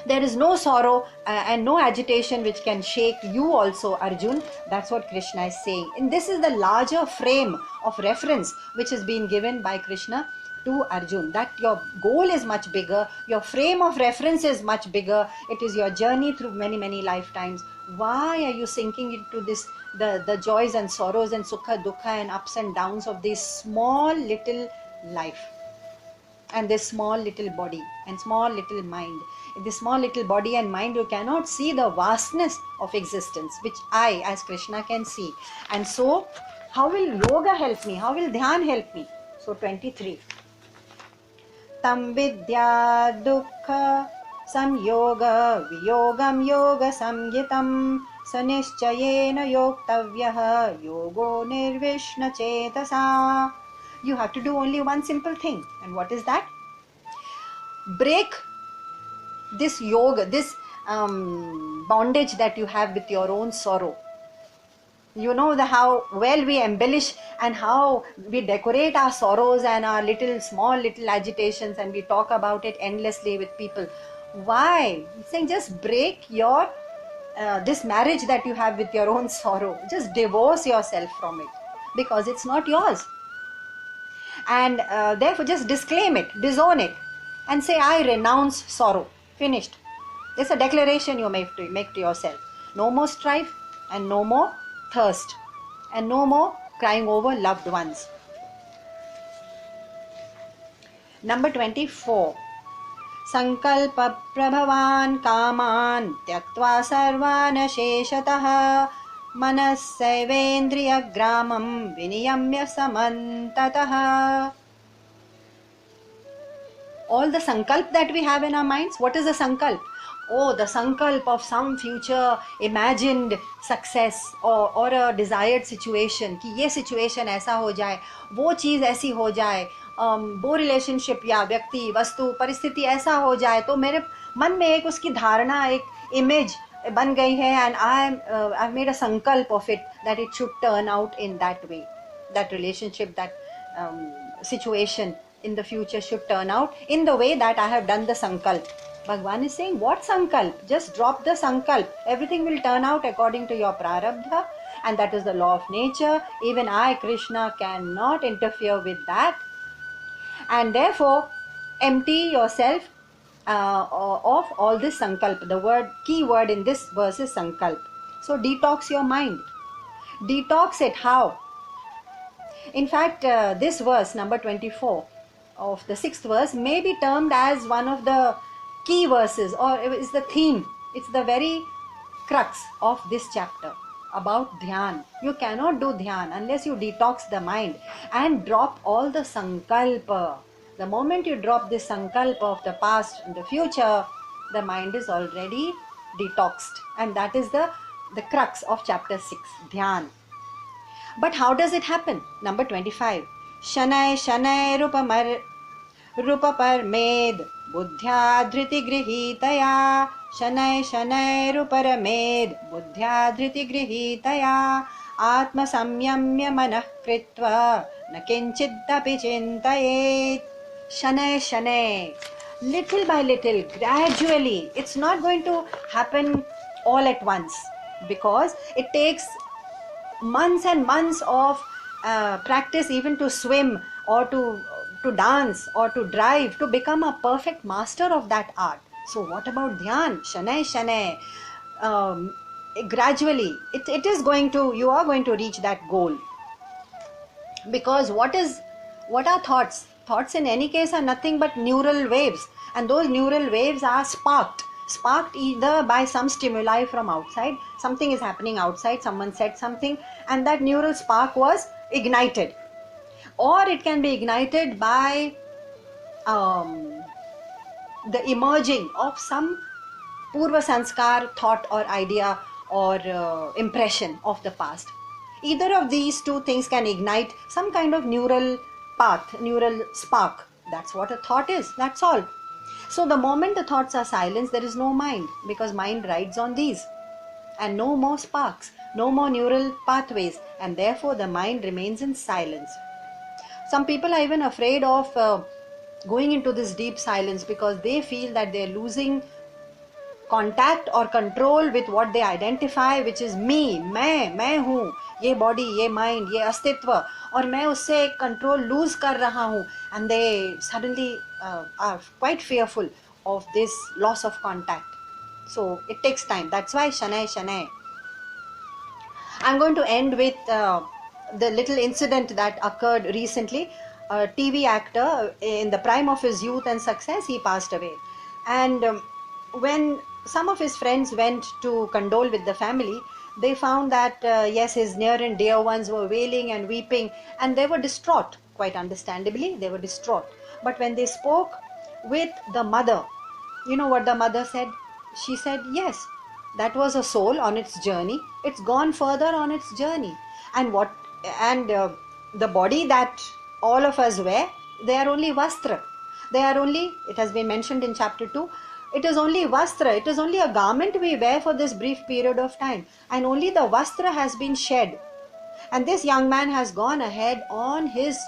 There is no sorrow and no agitation which can shake you also, Arjun. That's what Krishna is saying. And this is the larger frame of reference which is being given by Krishna to Arjun. That your goal is much bigger, your frame of reference is much bigger. It is your journey through many, many lifetimes. Why are you sinking into this, the joys and sorrows and sukha, dukkha and ups and downs of this small little life? And this small little body and small little mind. In this small little body and mind, you cannot see the vastness of existence, which I, as Krishna, can see. And so, how will yoga help me? How will dhyan help me? So, 23. Tam vidya dukkha samyoga viyogam yoga samyitam sanischayena yoktavyaha yogo nirvishna chetasa. You have to do only one simple thing. And what is that? Break this yoga, this bondage that you have with your own sorrow. You know how well we embellish and how we decorate our sorrows and our small little agitations, and we talk about it endlessly with people. Why? I'm saying just break your this marriage that you have with your own sorrow. Just divorce yourself from it, because it's not yours. And therefore just disclaim it, disown it, and say, I renounce sorrow. Finished. It's a declaration you make to yourself. No more strife and no more thirst and no more crying over loved ones. Number 24. Sankalpa prabhavan kaman tyaktva sarvana sheshatah Manasaivendriya gramam viniyamya samantatah. All the sankalp that we have in our minds, what is the sankalp? Oh, the sankalp of some future imagined success or a desired situation कि ये situation ऐसा हो जाए, वो चीज़ ऐसी हो जाए, वो relationship या व्यक्ति वस्तु परिस्थिति ऐसा हो जाए, तो मेरे मन में एक उसकी धारणा, एक image ban gayi hai, and I've made a sankalp of it that it should turn out in that way. That relationship, that situation in the future should turn out in the way that I have done the sankalp. Bhagwan is saying, what sankalp? Just drop the sankalp. Everything will turn out according to your prarabdha, and that is the law of nature. Even I, Krishna, cannot interfere with that. And therefore, empty yourself of all this sankalp. The key word in this verse is sankalp. So detox your mind. Detox it. How? In fact, this verse, number 24 of the 6th verse, may be termed as one of the key verses, or is the theme. It's the very crux of this chapter about dhyan. You cannot do dhyan unless you detox the mind and drop all the sankalpa. The moment you drop this sankalpa of the past and the future, the mind is already detoxed. And that is the crux of chapter 6, dhyan. But how does it happen? Number 25. Shanai shanai rupaparmed buddhya dhriti grihitaya. Shanai shanai ruparamed buddhya dhriti grihitaya. Atma samyamya manah kritva na kinchidapi chintayet. Shanai shanai. Little by little, gradually. It's not going to happen all at once, because it takes months and months of practice, even to swim or to dance or to drive, to become a perfect master of that art. So what about dhyan? Shanai shanai. Gradually, you are going to reach that goal. Because what are thoughts? Thoughts in any case are nothing but neural waves, and those neural waves are sparked either by some stimuli from outside. Something is happening outside, someone said something, and that neural spark was ignited. Or it can be ignited by the emerging of some purva sanskar thought or idea or impression of the past. Either of these two things can ignite some kind of neural path, neural spark. That's what a thought is, that's all. So the moment the thoughts are silenced, there is no mind, because mind rides on these. and no more sparks, no more neural pathways, and therefore the mind remains in silence. Some people are even afraid of going into this deep silence because they feel that they're losing contact or control with what they identify, which is me, मैं हूँ, ये body, ये mind, ये अस्तित्व, और मैं उससे control lose कर रहा हूँ, and they suddenly are quite fearful of this loss of contact. So it takes time. That's why Shanai Shanai. I'm going to end with the little incident that occurred recently. A TV actor in the prime of his youth and success, he passed away. And when some of his friends went to condole with the family, they found that, yes, his near and dear ones were wailing and weeping, and they were distraught, quite understandably, they were distraught. But when they spoke with the mother, you know what the mother said? She said, yes, that was a soul on its journey. It's gone further on its journey. And what, and the body that all of us wear, they are only vastra. They are only, it has been mentioned in chapter 2, it is only vastra, it is only a garment we wear for this brief period of time, and only the vastra has been shed. And this young man has gone ahead on his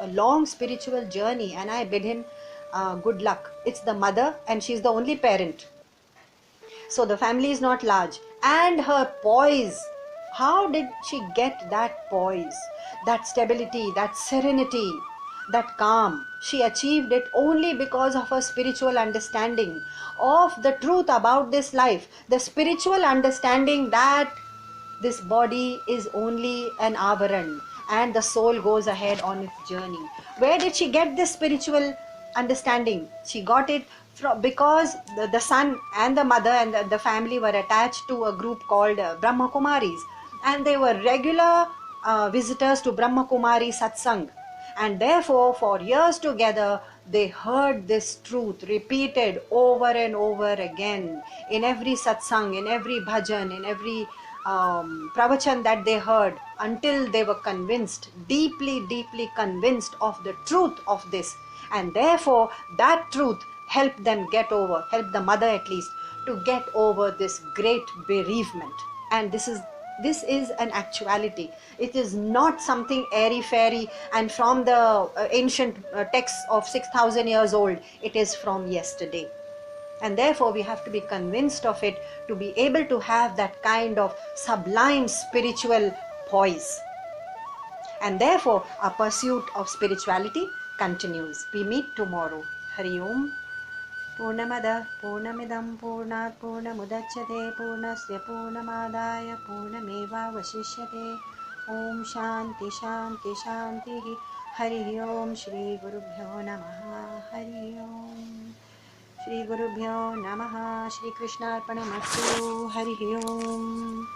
long spiritual journey, and I bid him good luck. It's the mother, and she's the only parent. So the family is not large. And her poise, how did she get that poise, that stability, that serenity, that calm? She achieved it only because of her spiritual understanding of the truth about this life, the spiritual understanding that this body is only an avaran and the soul goes ahead on its journey. Where did she get this spiritual understanding? She got it from, because the son and the mother and the family were attached to a group called Brahma Kumaris, and they were regular visitors to Brahma Kumari satsang, and therefore for years together they heard this truth repeated over and over again in every satsang, in every bhajan, in every pravachan that they heard, until they were convinced, deeply convinced of the truth of this. And therefore that truth helped them get over, helped the mother at least to get over this great bereavement. And this is an actuality. It is not something airy fairy and from the ancient texts of 6,000 years old. It is from yesterday. And therefore we have to be convinced of it to be able to have that kind of sublime spiritual poise. And therefore our pursuit of spirituality continues. We meet tomorrow. Hari Om. Purnamada Purnamidam Purnat Purnamudachyate Purnasya Purnamadaya Purnameva Vashishyate. Om Shanti Shanti Shanti. Hari Om. Shri Gurubhyo Namaha. Hari Om. Shri Gurubhyo Namaha. Shri Krishna Arpanamastu. Hari Om.